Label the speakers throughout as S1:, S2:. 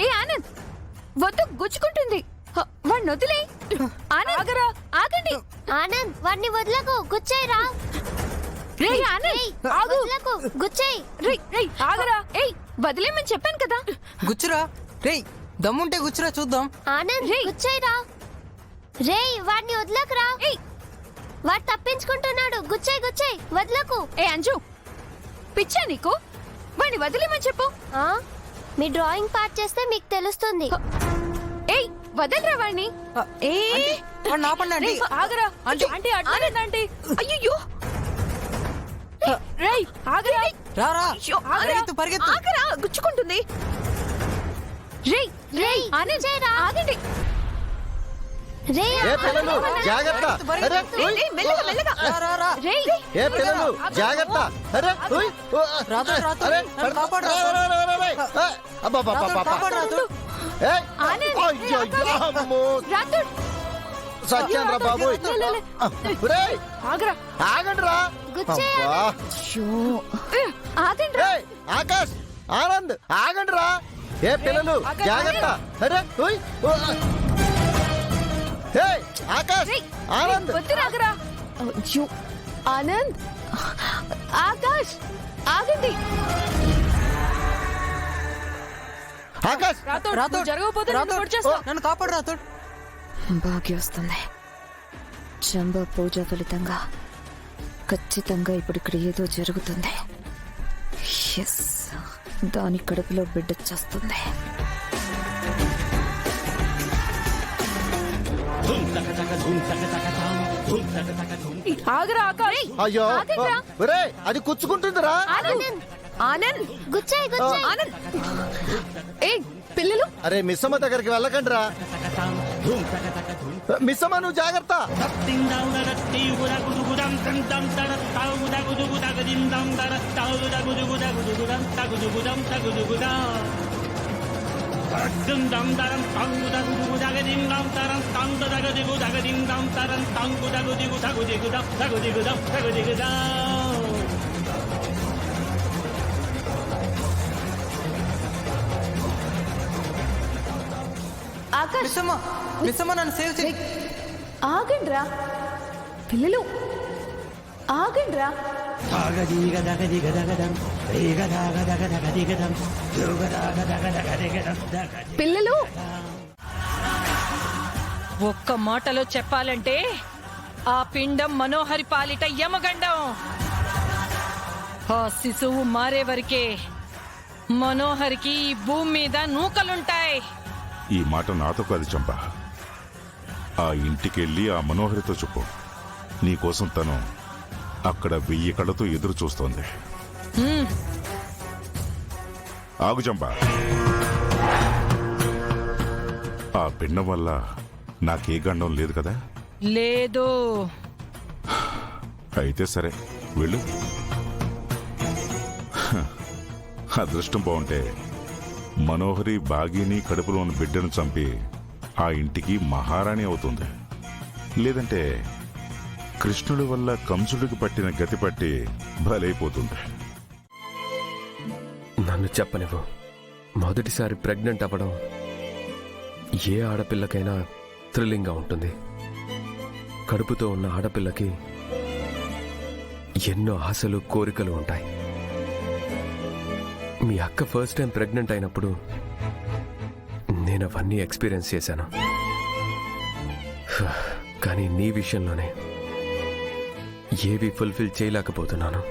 S1: ఏ ఆనంద్ వద్దు, గుచ్చుకుంటుంది. వాడిని వదిలే. ఆగరా, ఆగండి.
S2: ఆనంద్ వాడిని వదలకు, గుచ్చేయరా.
S1: రే ఆనంద్ ఆగు,
S2: గుచ్చేయ్.
S1: రే ఆగరా. ఏయ్ వదిలేమని చెప్పాను కదా.
S3: గుచ్చురా రేయ్, దమ్ముంటే గుచ్చురా చూద్దాం.
S2: ఆనంద్ గుచ్చేయరా. రేయ్ వాడిని వదలకురా.
S1: ఏయ్
S2: వాడు తప్పించుకుంటున్నాడు. గుచ్చేయ్ గుచ్చేయ్, వదలకు.
S1: ఏ అంజు, పిచ్చా నీకు? వాడిని వదిలేమని చెప్పు.
S2: మీ డ్రాయింగ్ పార్ట్ చేస్తే మీకు తెలుస్తుంది.
S1: ఏయ్ వదలరా వాడిని.
S3: ఆపండి.
S1: ఆగరా. Aunty aunty. అయ్యో రేయ్ ఆగరా.
S3: రారా,
S1: అయ్యో, ఆగరా.
S3: పరిగెత్తు.
S1: ఆగరా, గుచ్చుకుంటుంది. రేయ్ రేయ్ ఆనంద్ ఆగండి.
S2: రే
S4: ఏ పిల్లలు జాగ్రత్త. అరే ఓయ్.
S1: మెల్లగా.
S3: రా.
S1: రేయ్
S4: ఏ పిల్లలు జాగ్రత్త. అరే ఓయ్.
S3: రాతోడు,
S4: అరే
S3: కాపాడు
S4: అబ్బబ్బబ్బబ్బ.
S3: కాపాడు రాతోడు.
S4: ఏయ్ అయ్యో అమ్మో
S1: రాతోడు.
S4: సత్యాన్రా బాబోయ్. ఒరేయ్
S1: ఆగరా.
S4: ఆగండిరా.
S2: గుచ్చేయ్.
S4: అబ్బా.
S1: ఆగండి.
S4: ఏయ్ ఆకాష్, ఆనంద్ ఆగండిరా. ఏ పిల్లలు జాగ్రత్త. అరే ఓయ్. ఏయ్ ఆకాష్, ఆనంద్.
S1: వద్దు రాగరా. అయ్యో ఆనంద్, ఆకాష్ ఆగండి.
S4: ఆకాష్
S3: రాతోడు,
S1: జరగకపోతే
S3: నన్ను కాపాడు రాతోడు.
S5: భాగ్య వస్తుంది. చంబా పూజ ఫలితంగా ఖచ్చితంగా ఇప్పుడు ఇక్కడ ఏదో జరుగుతుంది. ఎస్, దాని కడుపులో బిడ్డ చేస్తుంది.
S1: ఆగరా ఆకాష్.
S4: అయ్యో ఒరేయ్, అది కుచ్చుకుంటుందిరా.
S1: ఆనంద్
S2: గుచ్చేయ్ గుచ్చేయ్.
S1: ఆనంద్. ఏ పిల్లలు
S4: అరే మిస్సమ్మ దగ్గరికి వెళ్ళకండిరా. మిస్సమ్మ నువ్వు జాగ్రత్త.
S1: ఆకాష్
S3: మిస్సమ్మ నన్ను సేవ్ చేయి.
S1: ఆగండ్రా పిల్లలు, ఆగండ్రా. పిల్లలు,
S6: ఒక్క మాటలో చెప్పాలంటే ఆ పిండం మనోహరి పాలిట యమగండం. ఆ శిశువు మారే వరకే మనోహరికి ఈ భూమి మీద నూకలుంటాయి.
S7: ఈ మాట నాతో కాదు చంపా. ఆ ఇంటికెళ్ళి ఆ మనోహరితో చెప్పు, నీకోసం తను అక్కడ 1000 కళ్ళతో ఎదురు చూస్తోంది. ఆగు చంపా. ఆ పిండం వల్ల నాకే గండం లేదు కదా?
S6: లేదు.
S7: అయితే సరే, వెళ్ళు. అదృష్టం బాగుంటే మనోహరి బాగీని కడుపులోని బిడ్డను చంపి ఆ ఇంటికి మహారాణి అవుతుంది. లేదంటే కృష్ణుడి వల్ల కంసుడికి పట్టిన గతి పట్టి బలైపోతుంది.
S8: నన్ను చెప్పనివ్వు. మొదటిసారి ప్రెగ్నెంట్ అవ్వడం ఏ ఆడపిల్లకైనా థ్రిల్లింగ్గా ఉంటుంది. కడుపుతో ఉన్న ఆడపిల్లకి ఎన్నో ఆశలు, కోరికలు ఉంటాయి. మీ అక్క ఫస్ట్ టైం ప్రెగ్నెంట్ అయినప్పుడు నేను అవన్నీ ఎక్స్పీరియన్స్ చేశాను. కానీ నీ విషయంలోనే ఏవి ఫుల్ఫిల్ చేయలేకపోతున్నాను.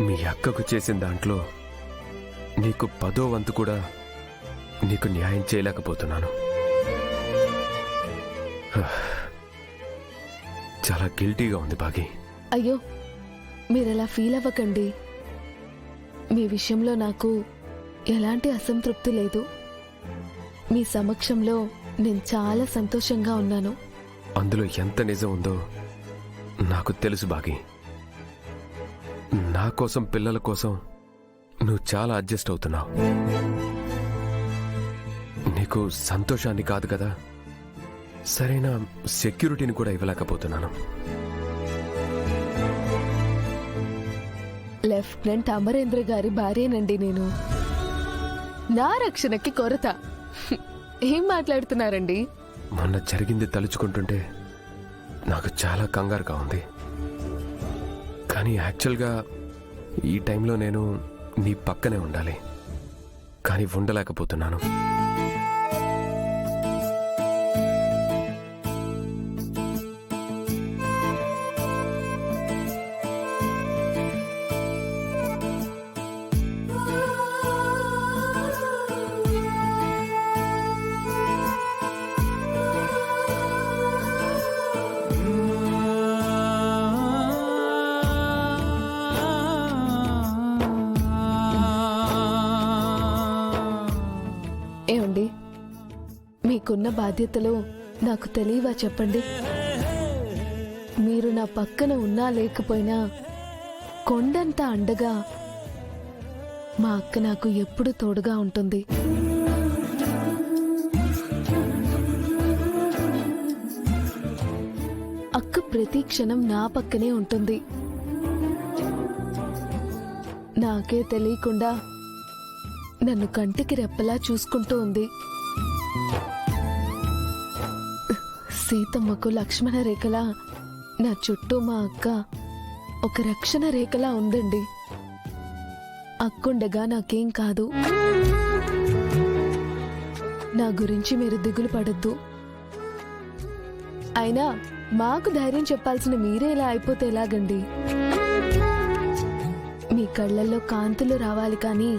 S8: మీ అక్కకు చేసిన దాంట్లో నీకు 10వ వంతు కూడా నీకు న్యాయం చేయలేకపోతున్నాను. చాలా గిల్టీగా ఉంది బాగి.
S5: అయ్యో, మీరలా ఫీల్ అవ్వకండి. మీ విషయంలో నాకు ఎలాంటి అసంతృప్తి లేదు. మీ సమక్షంలో నేను చాలా సంతోషంగా ఉన్నాను.
S8: అందులో ఎంత నిజం ఉందో నాకు తెలుసు బాగి. నా కోసం, పిల్లల కోసం నువ్వు చాలా అడ్జస్ట్ అవుతున్నావు. నీకు సంతోషాన్ని కాదు కదా, సరైన సెక్యూరిటీని కూడా ఇవ్వలేకపోతున్నాను.
S5: లెఫ్టినెంట్ అమరేంద్ర గారి భార్యనండి నేను. నా రక్షణకి కొరత. ఏం మాట్లాడుతున్నారండి?
S8: మొన్న జరిగింది తలుచుకుంటుంటే నాకు చాలా కంగారుగా ఉంది. కానీ యాక్చువల్గా ఈ టైంలో నేను నీ పక్కనే ఉండాలి, కానీ ఉండలేకపోతున్నాను.
S5: ఏమండి, మీకున్న బాధ్యతలు నాకు తెలియవా చెప్పండి? మీరు నా పక్కన ఉన్నా లేకపోయినా కొండంత అండగా మా అక్క నాకు ఎప్పుడు తోడుగా ఉంటుంది. అక్క ప్రతి క్షణం నా పక్కనే ఉంటుంది. నాకే తెలియకుండా నన్ను కంటికి రెప్పలా చూసుకుంటూ ఉంది. సీతమ్మకు లక్ష్మణ రేఖలా నా చుట్టూ మా అక్క ఒక రక్షణ రేఖలా ఉందండి. అక్కుండగా నాకేం కాదు. నా గురించి మీరు దిగులు పడద్దు. అయినా మాకు ధైర్యం చెప్పాల్సిన మీరే ఇలా అయిపోతే ఎలాగండి? మీ కళ్ళల్లో కాంతులు రావాలి కానీ